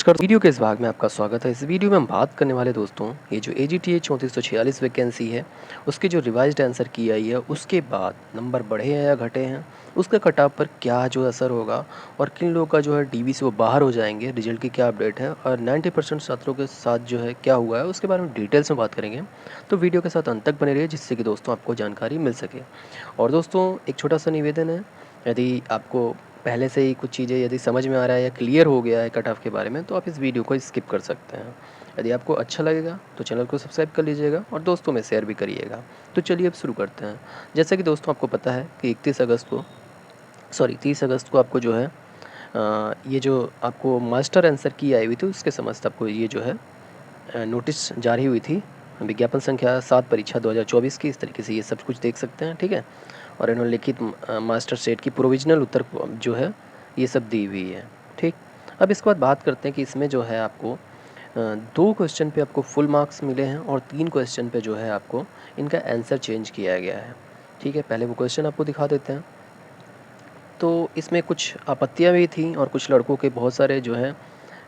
नमस्कार, वीडियो के इस भाग में आपका स्वागत है। इस वीडियो में हम बात करने वाले दोस्तों ये जो AGTA 3446 वैकेंसी है उसके जो रिवाइज्ड आंसर की आई है उसके बाद नंबर बढ़े हैं या घटे हैं, उसका कट ऑफ पर क्या जो असर होगा और किन लोगों का जो है DB से वो बाहर हो जाएंगे, रिजल्ट की क्या अपडेट है और 90% छात्रों के साथ जो है क्या हुआ है उसके बारे में डिटेल्स में बात करेंगे। तो वीडियो के साथ अंत तक बने रहिए जिससे कि दोस्तों आपको जानकारी मिल सके। और दोस्तों एक छोटा सा निवेदन है, यदि आपको पहले से ही कुछ चीज़ें यदि समझ में आ रहा है या क्लियर हो गया है कट ऑफ के बारे में तो आप इस वीडियो को स्किप कर सकते हैं। यदि आपको अच्छा लगेगा तो चैनल को सब्सक्राइब कर लीजिएगा और दोस्तों में शेयर भी करिएगा। तो चलिए अब शुरू करते हैं। जैसा कि दोस्तों आपको पता है कि 30 अगस्त को आपको जो है ये जो आपको मास्टर आंसर की आई हुई थी उसके समस्त आपको ये जो है नोटिस जारी हुई थी, विज्ञापन संख्या 7 परीक्षा 2024 की। इस तरीके से ये सब कुछ देख सकते हैं, ठीक है। और इन्होंने लिखित मास्टर सेट की प्रोविजनल उत्तर जो है ये सब दी हुई है, ठीक। अब इसके बाद बात करते हैं कि इसमें जो है आपको 2 क्वेश्चन पे आपको फुल मार्क्स मिले हैं और 3 क्वेश्चन पे जो है आपको इनका आंसर चेंज किया गया है, ठीक है। पहले वो क्वेश्चन आपको दिखा देते हैं। तो इसमें कुछ आपत्तियाँ भी थी और कुछ लड़कों के बहुत सारे जो है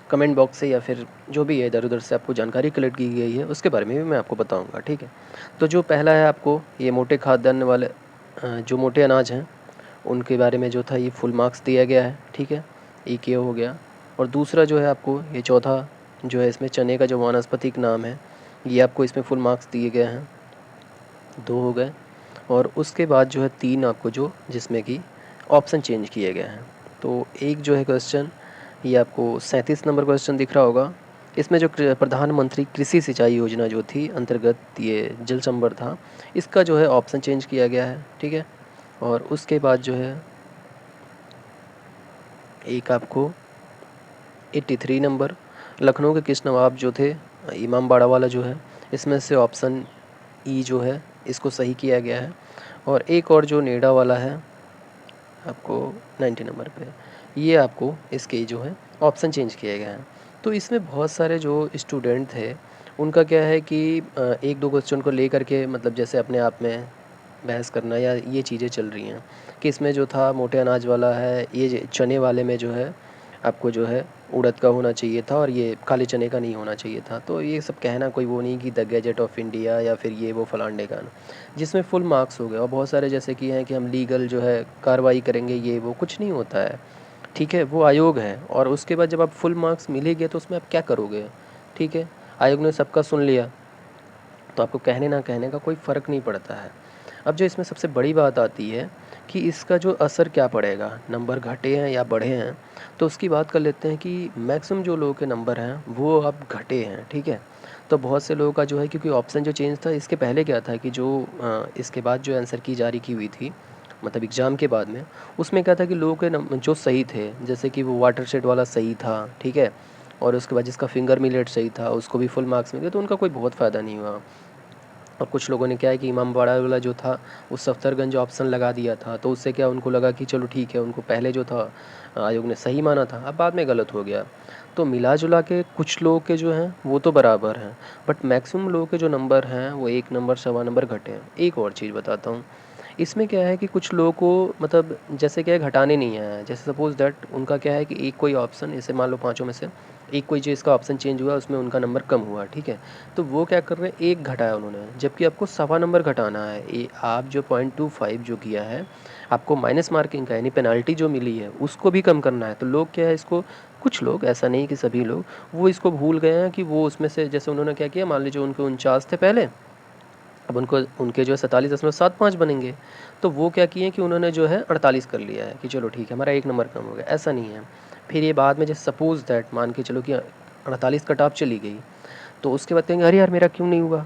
कमेंट बॉक्स से या फिर जो भी है इधर-उधर से आपको जानकारी कलेक्ट की गई है उसके बारे में भी मैं आपको बताऊंगा, ठीक है। तो जो पहला है आपको ये मोटे खाद्यान्न वाले जो मोटे अनाज हैं उनके बारे में जो था ये फुल मार्क्स दिया गया है, ठीक है। एक ये हो गया। और दूसरा जो है आपको ये चौथा जो है इसमें चने का जो वानस्पतिक नाम है ये आपको इसमें फुल मार्क्स दिए गए हैं, 2 हो गए। और उसके बाद जो है 3 आपको जो जिसमें कि ऑप्शन चेंज किए गए हैं। तो एक जो है क्वेश्चन ये आपको 37 नंबर क्वेश्चन दिख रहा होगा। इसमें जो प्रधानमंत्री कृषि सिंचाई योजना जो थी अंतर्गत ये जल संवर्धन था, इसका जो है ऑप्शन चेंज किया गया है, ठीक है। और उसके बाद जो है एक आपको 83 नंबर लखनऊ के किस नवाब जो थे इमामबाड़ा वाला जो है इसमें से ऑप्शन ई जो है इसको सही किया गया है। और एक और जो नेडा वाला है आपको 90 नंबर पे ये आपको इसके जो है ऑप्शन चेंज किए गए हैं। तो इसमें बहुत सारे जो स्टूडेंट थे उनका क्या है कि एक दो क्वेश्चन को लेकर के मतलब जैसे अपने आप में बहस करना या ये चीज़ें चल रही हैं कि इसमें जो था मोटे अनाज वाला है ये चने वाले में जो है आपको जो है उड़द का होना चाहिए था और ये काले चने का नहीं होना चाहिए था। तो ये सब कहना कोई वो नहीं कि द गैजेट ऑफ इंडिया या फिर ये वो फलाने का, जिसमें फुल मार्क्स हो गए। और बहुत सारे जैसे कि हैं कि हम लीगल जो है कार्रवाई करेंगे, ये वो कुछ नहीं होता है, ठीक है। वो आयोग है और उसके बाद जब आप फुल मार्क्स मिलेंगे तो उसमें आप क्या करोगे, ठीक है। आयोग ने सबका सुन लिया तो आपको कहने ना कहने का कोई फ़र्क नहीं पड़ता है। अब जो इसमें सबसे बड़ी बात आती है कि इसका जो असर क्या पड़ेगा, नंबर घटे हैं या बढ़े हैं, तो उसकी बात कर लेते हैं कि मैक्सिमम जो लोगों के नंबर हैं वो अब घटे हैं, ठीक है। तो बहुत से लोगों का जो है क्योंकि ऑप्शन जो चेंज था इसके पहले क्या था कि जो इसके बाद जो आंसर की जारी की हुई थी मतलब एग्ज़ाम के बाद में, उसमें क्या था कि लोगों के जो सही थे जैसे कि वो वाटर शेड वाला सही था, ठीक है। और उसके बाद जिसका फिंगर मिलेट सही था उसको भी फुल मार्क्स मिले, तो उनका कोई बहुत फ़ायदा नहीं हुआ। और कुछ लोगों ने क्या है कि इमामबाड़ा वाला जो था वो सफ्दरगंज ऑप्शन लगा दिया था, तो उससे क्या उनको लगा कि चलो ठीक है, उनको पहले जो था आयोग ने सही माना था, अब बाद में गलत हो गया। तो मिला जुला के कुछ लोगों के जो हैं वो तो बराबर हैं, बट मैक्सिमम लोगों के जो नंबर हैं वो 1 नंबर सवा नंबर घटे हैं। एक और चीज़ बताता हूँ, इसमें क्या है कि कुछ लोगों को मतलब जैसे क्या है घटाने नहीं आया है। जैसे सपोज़ दैट उनका क्या है कि एक कोई ऑप्शन जैसे मान लो पाँचों में से एक कोई जो इसका ऑप्शन चेंज हुआ उसमें उनका नंबर कम हुआ, ठीक है। तो वो क्या कर रहे हैं, एक घटाया उन्होंने, जबकि आपको सवा नंबर घटाना है। ये आप जो 0.25 जो किया है आपको माइनस मार्किंग का यानी पेनाल्टी जो मिली है उसको भी कम करना है। तो लोग क्या है इसको, कुछ लोग, ऐसा नहीं कि सभी लोग, वो इसको भूल गए हैं कि वो उसमें से जैसे उन्होंने क्या किया, मान लीजिए उनके 49 थे पहले, अब उनको उनके जो है 47.75 बनेंगे, तो वो क्या किए कि उन्होंने जो है 48 कर लिया है कि चलो ठीक है हमारा एक नंबर कम हो गया। ऐसा नहीं है। फिर ये बाद में जैसे सपोज़ दैट मान के चलो कि 48 कट ऑफ चली गई, तो उसके बाद कहेंगे अरे यार मेरा क्यों नहीं हुआ।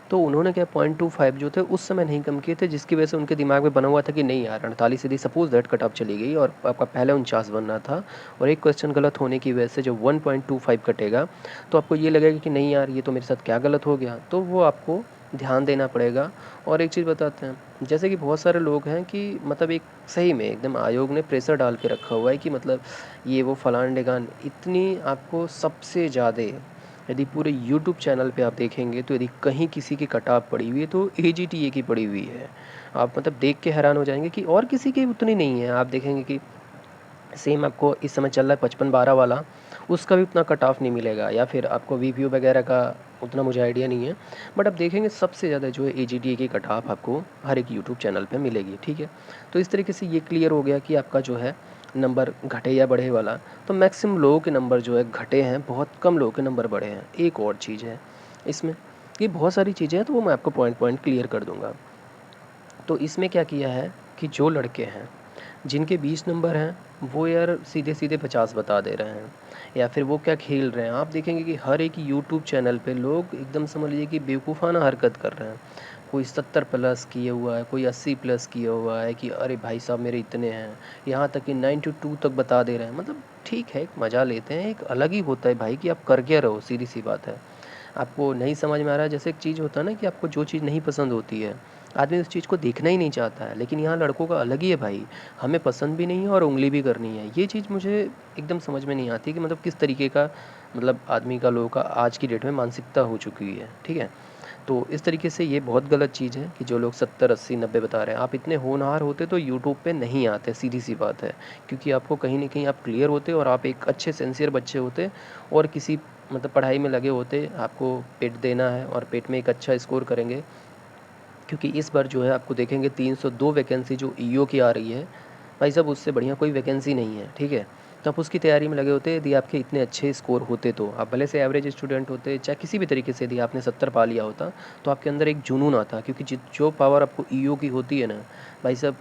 तो उन्होंने क्या 0.25 जो थे उस समय नहीं कम किए थे, जिसकी वजह से उनके दिमाग में बना हुआ था कि नहीं यार 48 यदि सपोज़ दैट कट ऑफ चली गई और आपका पहले 49 बनना था और एक क्वेश्चन गलत होने की वजह से जो 1.25 कटेगा, तो आपको ये लगेगा कि नहीं यार ये तो मेरे साथ क्या गलत हो गया, तो वो आपको ध्यान देना पड़ेगा। और एक चीज़ बताते हैं, जैसे कि बहुत सारे लोग हैं कि मतलब एक सही में एकदम आयोग ने प्रेशर डाल के रखा हुआ है कि मतलब ये वो फलान ढिकान, इतनी आपको सबसे ज़्यादा यदि पूरे यूट्यूब चैनल पे आप देखेंगे तो यदि कहीं किसी की कटाव पड़ी हुई है तो AGTA की पड़ी हुई है। आप मतलब देख के हैरान हो जाएंगे कि और किसी की उतनी नहीं है। आप देखेंगे कि सेम आपको इस समय चल रहा है 55-12 वाला, उसका भी उतना कट ऑफ नहीं मिलेगा, या फिर आपको वीपीयू वगैरह का उतना मुझे आइडिया नहीं है। बट आप देखेंगे सबसे ज़्यादा जो है एजीडीए की कट ऑफ आपको हर एक यूट्यूब चैनल पे मिलेगी, ठीक है। तो इस तरीके से ये क्लियर हो गया कि आपका जो है नंबर घटे या बढ़े वाला। तो मैक्सिमम लोगों के नंबर जो है घटे हैं, बहुत कम लोगों के नंबर बढ़े हैं। एक और चीज़ है इसमें, ये बहुत सारी चीज़ें हैं तो वो मैं आपको पॉइंट पॉइंट क्लियर कर दूंगा। तो इसमें क्या किया है कि जो लड़के हैं जिनके 20 नंबर हैं वो यार सीधे सीधे 50 बता दे रहे हैं, या फिर वो क्या खेल रहे हैं। आप देखेंगे कि हर एक यूट्यूब चैनल पे लोग एकदम समझ लीजिए कि बेवकूफ़ाना हरकत कर रहे हैं। कोई 70 प्लस किए हुआ है, कोई 80 प्लस किया हुआ है कि अरे भाई साहब मेरे इतने हैं, यहाँ तक कि 92 तक बता दे रहे हैं। मतलब ठीक है, एक मज़ा लेते हैं, एक अलग ही होता है भाई कि आप कर क्या रहो, सीधी सी बात है। आपको नहीं समझ में आ रहा है, जैसे एक चीज़ होता है ना कि आपको जो चीज़ नहीं पसंद होती है आदमी उस चीज़ को देखना ही नहीं चाहता है, लेकिन यहाँ लड़कों का अलग ही है भाई, हमें पसंद भी नहीं है और उंगली भी करनी है। ये चीज़ मुझे एकदम समझ में नहीं आती कि मतलब किस तरीके का मतलब आदमी का, लोगों का आज की डेट में मानसिकता हो चुकी है, ठीक है। तो इस तरीके से ये बहुत गलत चीज़ है कि जो लोग 70 80 90 बता रहे हैं। आप इतने होनहार होते तो यूट्यूब पे नहीं आते, सीधी सी बात है। क्योंकि आपको कहीं ना कहीं आप क्लियर होते और आप एक अच्छे सिंसियर बच्चे होते और किसी मतलब पढ़ाई में लगे होते। आपको पेट देना है और पेट में एक अच्छा स्कोर करेंगे, क्योंकि इस बार जो है आपको देखेंगे 302 वैकेंसी जो ईओ की आ रही है भाई साहब, उससे बढ़िया कोई वैकेंसी नहीं है, ठीक है। तो आप उसकी तैयारी में लगे होते। यदि आपके इतने अच्छे स्कोर होते तो आप भले से एवरेज स्टूडेंट होते, चाहे किसी भी तरीके से यदि आपने 70 पा लिया होता तो आपके अंदर एक जुनून आता। क्योंकि जो पावर आपको ईओ की होती है ना भाई साहब,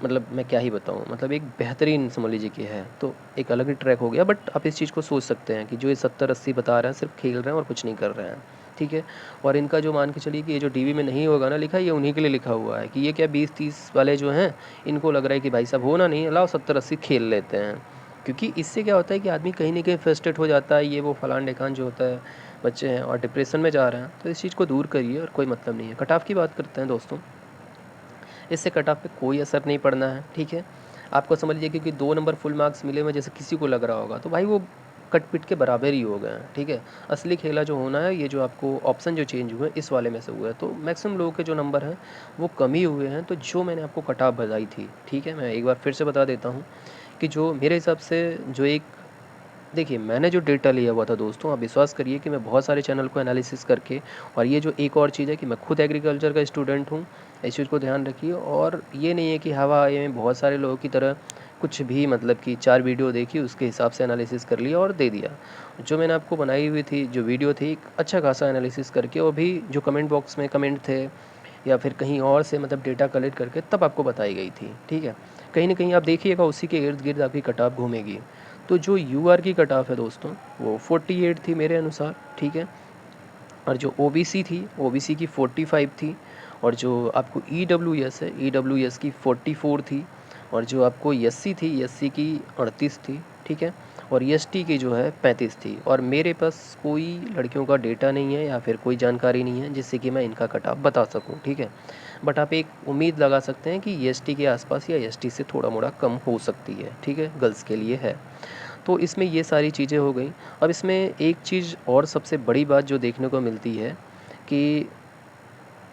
मतलब मैं क्या ही बताऊँ, मतलब एक बेहतरीन समझ लीजिए कि है। तो एक अलग ही ट्रैक हो गया। बट आप इस चीज़ को सोच सकते हैं कि जो ये 70 80 बता रहे हैं सिर्फ खेल रहे हैं और कुछ नहीं कर रहे हैं, ठीक है। और इनका जो मान के चलिए कि ये जो डीवी में नहीं होगा ना लिखा, ये उन्हीं के लिए लिखा हुआ है कि ये क्या 20 30 वाले जो हैं इनको लग रहा है कि भाई साहब होना नहीं, लाओ 70 80 खेल लेते हैं। क्योंकि इससे क्या होता है कि आदमी कहीं ना कहीं फ्रस्ट्रेट हो जाता है, ये वो फलान ढेकान जो होता है, बच्चे हैं और डिप्रेशन में जा रहे हैं। तो इस चीज़ को दूर करिए और कोई मतलब नहीं है। कट ऑफ की बात करते हैं दोस्तों, इससे कट ऑफ पे कोई असर नहीं पड़ना है, ठीक है। आपको समझ लीजिए क्योंकि 2 नंबर फुल मार्क्स मिले हुए जैसे किसी को लग रहा होगा तो भाई वो कट पिट के बराबर ही हो गए हैं, ठीक है। असली खेला जो होना है, ये जो आपको ऑप्शन जो चेंज हुए हैं इस वाले में से हुआ है। तो मैक्सिमम लोगों के जो नंबर हैं वो कम ही हुए हैं। तो जो मैंने आपको कट ऑफ बताई थी, ठीक है, मैं एक बार फिर से बता देता हूँ कि जो मेरे हिसाब से जो एक, देखिए मैंने जो डेटा लिया हुआ था दोस्तों, आप विश्वास करिए कि मैं बहुत सारे चैनल को एनालिसिस करके, और ये जो एक और चीज़ है कि मैं खुद एग्रीकल्चर का स्टूडेंट हूँ, इस चीज़ को ध्यान रखिए। और ये नहीं है कि हवा में बहुत सारे लोगों की तरह कुछ भी मतलब कि 4 वीडियो देखी उसके हिसाब से एनालिसिस कर लिया और दे दिया। जो मैंने आपको बनाई हुई थी जो वीडियो थी, एक अच्छा खासा एनालिसिस करके, और भी जो कमेंट बॉक्स में कमेंट थे या फिर कहीं और से मतलब डेटा कलेक्ट करके तब आपको बताई गई थी, ठीक है। कहीं ना कहीं आप देखिएगा उसी के इर्द गिर्द आपकी कट ऑफ घूमेगी। तो जो यू आर की कट ऑफ है दोस्तों वो 48 थी मेरे अनुसार, ठीक है। और जो ओ बी सी थी, ओ बी सी की 45 थी। और जो आपको ई डब्ल्यू एस है, ई डब्ल्यू एस की 44 थी। और जो आपको एस सी थी, एस सी की 38 थी, ठीक है। और एस टी की जो है 35 थी। और मेरे पास कोई लड़कियों का डेटा नहीं है या फिर कोई जानकारी नहीं है जिससे कि मैं इनका कट ऑफ बता सकूं, ठीक है। बट आप एक उम्मीद लगा सकते हैं कि एस टी के आसपास या एस टी से थोड़ा मोड़ा कम हो सकती है, ठीक है, गर्ल्स के लिए है। तो इसमें ये सारी चीज़ें हो गई। अब इसमें एक चीज़ और सबसे बड़ी बात जो देखने को मिलती है कि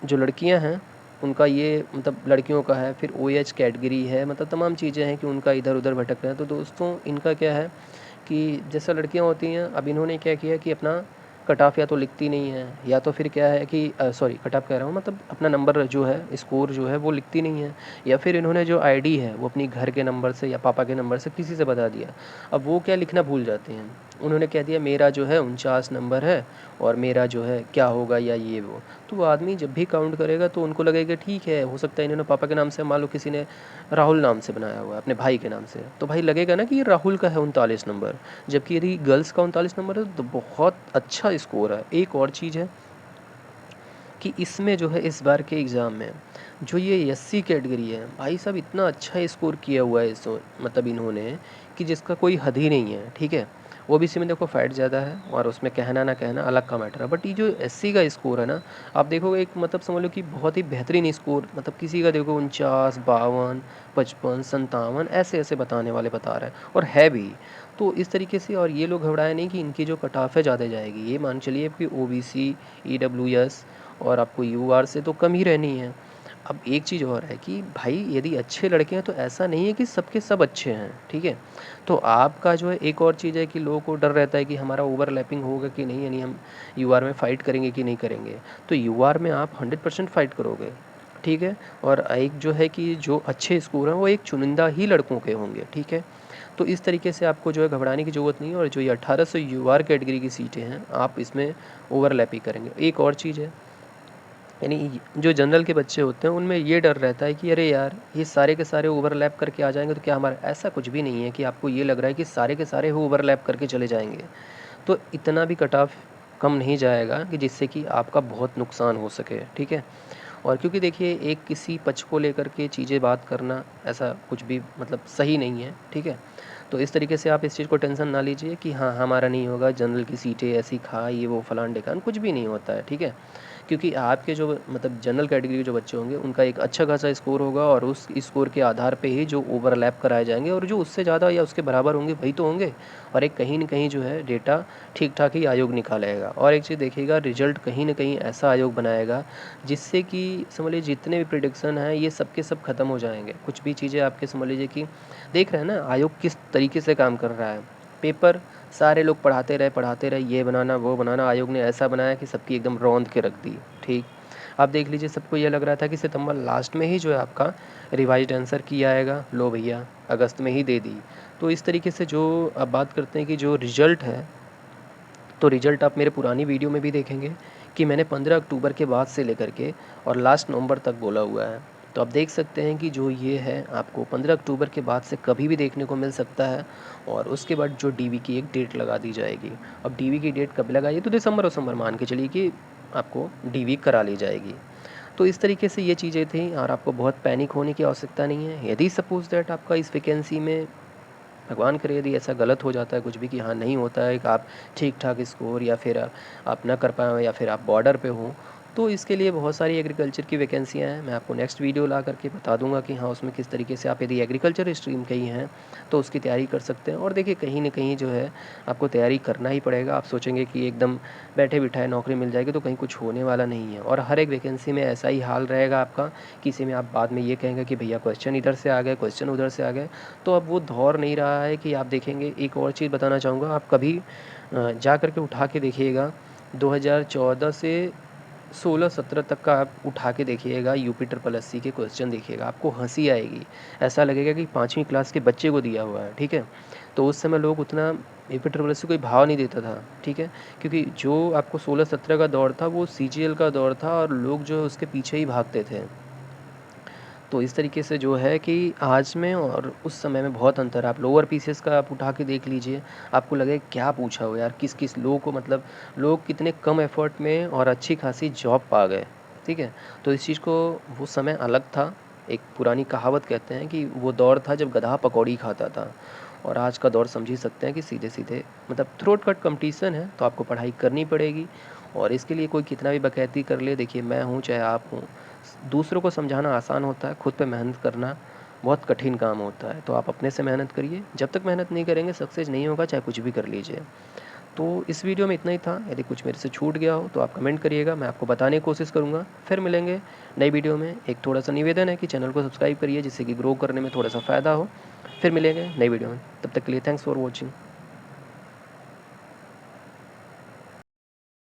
जो लड़कियां हैं उनका ये मतलब लड़कियों का है, फिर ओ एच कैटेगरी है, मतलब तमाम चीज़ें हैं कि उनका इधर उधर भटक रहे हैं। तो दोस्तों इनका क्या है कि जैसा लड़कियां होती हैं, अब इन्होंने क्या किया कि अपना कट ऑफ या तो लिखती नहीं है, या तो फिर क्या है कि सॉरी कट ऑफ कह रहा हूँ, मतलब अपना नंबर जो है स्कोर जो है वो लिखती नहीं है। या फिर इन्होंने जो आईडी है वो अपनी घर के नंबर से या पापा के नंबर से किसी से बता दिया। अब वो क्या लिखना भूल जाते हैं। उन्होंने कह दिया मेरा जो है 49 नंबर है और मेरा जो है क्या होगा या ये वो। तो वो आदमी जब भी काउंट करेगा तो उनको लगेगा ठीक है, हो सकता है इन्होंने पापा के नाम से, मान लो किसी ने राहुल नाम से बनाया हुआ है अपने भाई के नाम से, तो भाई लगेगा ना कि ये राहुल का है 39 नंबर। जबकि यदि गर्ल्स का 39 नंबर है तो बहुत अच्छा स्कोर है। एक और चीज़ है कि इसमें जो है इस बार के एग्ज़ाम में जो ये एससी कैटेगरी है भाई साहब, इतना अच्छा स्कोर किया हुआ है इस मतलब इन्होंने कि जिसका कोई हद ही नहीं है, ठीक है। ओबीसी में देखो फाइट ज़्यादा है और उसमें कहना ना कहना अलग का मैटर है। बट ये जो एससी का स्कोर है ना, आप देखोगे एक मतलब समझ लो कि बहुत ही बेहतरीन स्कोर, मतलब किसी का देखो 49 52 55 57 ऐसे ऐसे बताने वाले बता रहे हैं और है भी। तो इस तरीके से, और ये लोग घबराए नहीं कि इनकी जो कट ऑफ है ज़्यादा जाएगी। ये मान चलिए कि ओबीसी, ईडब्ल्यूएस और आपको यूआर से तो कम ही रहनी है। अब एक चीज़ और है कि भाई यदि अच्छे लड़के हैं तो ऐसा नहीं है कि सबके सब अच्छे हैं, ठीक है? तो आपका जो है एक और चीज़ है कि लोगों को डर रहता है कि हमारा ओवरलैपिंग होगा कि नहीं, यानी हम यूआर में फ़ाइट करेंगे कि नहीं करेंगे। तो यूआर में आप 100% फ़ाइट करोगे, ठीक है? और एक जो है कि जो अच्छे स्कोर हैं वो एक चुनिंदा ही लड़कों के होंगे, ठीक है? तो इस तरीके से आपको जो है घबराने की ज़रूरत नहीं है, और जो ये 1800 यूआर कैटेगरी की सीटें हैं, आप इसमें ओवरलैप ही करेंगे। एक और चीज़ है, यानी जो जनरल के बच्चे होते हैं उनमें ये डर रहता है कि अरे यार ये सारे के सारे ओवरलैप करके आ जाएंगे तो क्या हमारा, ऐसा कुछ भी नहीं है कि आपको ये लग रहा है कि सारे के सारे वो ओवरलैप करके चले जाएंगे। तो इतना भी कट ऑफ कम नहीं जाएगा कि जिससे कि आपका बहुत नुकसान हो सके, ठीक है? और क्योंकि देखिए एक किसी पक्ष को लेकर के चीज़ें बात करना ऐसा कुछ भी मतलब सही नहीं है, ठीक है? तो इस तरीके से आप इस चीज़ को टेंशन ना लीजिए कि हाँ हमारा नहीं होगा, जनरल की सीटें ऐसी खा ये वो फलान ढिकान, कुछ भी नहीं होता है, ठीक है? क्योंकि आपके जो मतलब जनरल कैटेगरी के जो बच्चे होंगे उनका एक अच्छा खासा स्कोर होगा, और उस स्कोर के आधार पे ही जो ओवरलैप कराए जाएंगे, और जो उससे ज़्यादा या उसके बराबर होंगे वही तो होंगे। और एक कहीं न कहीं जो है डेटा ठीक ठाक ही आयोग निकालेगा। और एक चीज़ देखिएगा, रिजल्ट कहीं न कहीं ऐसा आयोग बनाएगा जिससे कि समझ लीजिए जितने भी प्रिडिक्शन हैं ये सब के सब खत्म हो जाएंगे। कुछ भी चीज़ें आपके समझ लीजिए कि देख रहे हैं ना आयोग किस तरीके से काम कर रहा है। पेपर सारे लोग पढ़ाते रहे, ये बनाना वो बनाना, आयोग ने ऐसा बनाया कि सबकी एकदम रौंद के रख दी, ठीक। आप देख लीजिए सबको ये लग रहा था कि सितंबर लास्ट में ही जो है आपका रिवाइज्ड आंसर की आएगा, लो भैया अगस्त में ही दे दी। तो इस तरीके से जो अब बात करते हैं कि जो रिजल्ट है, तो रिजल्ट आप मेरे पुरानी वीडियो में भी देखेंगे कि मैंने 15 अक्टूबर के बाद से लेकर के और लास्ट नवंबर तक बोला हुआ है। तो आप देख सकते हैं कि जो ये है आपको 15 अक्टूबर के बाद से कभी भी देखने को मिल सकता है, और उसके बाद जो डीवी की एक डेट लगा दी जाएगी। अब डीवी की डेट कब लगाई है, तो दिसंबर मान के चलिए कि आपको डीवी करा ली जाएगी। तो इस तरीके से ये चीज़ें थी, और आपको बहुत पैनिक होने की आवश्यकता नहीं है। यदि सपोज़ दैट आपका इस वैकेंसी में, भगवान करे यदि ऐसा गलत हो जाता है कुछ भी कि हाँ नहीं होता है कि आप ठीक ठाक स्कोर, या फिर आप ना कर पाएँ, या फिर आप बॉर्डर पे हो, तो इसके लिए बहुत सारी एग्रीकल्चर की वैकेंसियाँ हैं। मैं आपको नेक्स्ट वीडियो ला करके बता दूंगा कि हाँ उसमें किस तरीके से आप यदि एग्रीकल्चर स्ट्रीम के ही हैं तो उसकी तैयारी कर सकते हैं। और देखिए कहीं ना कहीं जो है आपको तैयारी करना ही पड़ेगा। आप सोचेंगे कि एकदम बैठे बिठाए नौकरी मिल जाएगी, तो कहीं कुछ होने वाला नहीं है। और हर एक वैकेंसी में ऐसा ही हाल रहेगा आपका, किसी में आप बाद में ये कहेंगे कि भैया क्वेश्चन इधर से आ गए, क्वेश्चन उधर से आ गए। तो अब वो दौर नहीं रहा है कि आप देखेंगे। एक और चीज़ बताना चाहूँगा, आप कभी जा कर के उठा के देखिएगा 2014 से 16-17 तक का आप उठा के देखिएगा यूपी ट्रिपल एससी के क्वेश्चन, देखिएगा आपको हंसी आएगी। ऐसा लगेगा कि 5वीं क्लास के बच्चे को दिया हुआ है, ठीक है? तो उस समय लोग उतना यूपी ट्रिपल एससी कोई भाव नहीं देता था, ठीक है? क्योंकि जो आपको 16-17 का दौर था वो सीजीएल का दौर था, और लोग जो है उसके पीछे ही भागते थे। तो इस तरीके से जो है कि आज में और उस समय में बहुत अंतर है। आप लोअर पीसीएस का आप उठा के देख लीजिए, आपको लगेगा क्या पूछा हो यार, किस किस लोगों को, मतलब लोग कितने कम एफर्ट में और अच्छी खासी जॉब पा गए, ठीक है? तो इस चीज़ को, वो समय अलग था। एक पुरानी कहावत कहते हैं कि वो दौर था जब गधा पकौड़ी खाता था, और आज का दौर समझ ही सकते हैं कि सीधे सीधे मतलब थ्रोट कट कंपटीशन है, तो आपको पढ़ाई करनी पड़ेगी। और इसके लिए कोई कितना भी बकैती कर ले, देखिए मैं हूँ चाहे आप हों, दूसरों को समझाना आसान होता है, खुद पे मेहनत करना बहुत कठिन काम होता है। तो आप अपने से मेहनत करिए, जब तक मेहनत नहीं करेंगे सक्सेस नहीं होगा, चाहे कुछ भी कर लीजिए। तो इस वीडियो में इतना ही था। यदि कुछ मेरे से छूट गया हो तो आप कमेंट करिएगा, मैं आपको बताने की कोशिश करूँगा। फिर मिलेंगे नई वीडियो में। एक थोड़ा सा निवेदन है कि चैनल को सब्सक्राइब करिए जिससे कि ग्रो करने में थोड़ा सा फ़ायदा हो। फिर मिलेंगे नई वीडियो में, तब तक के लिए थैंक्स फॉर वॉचिंग।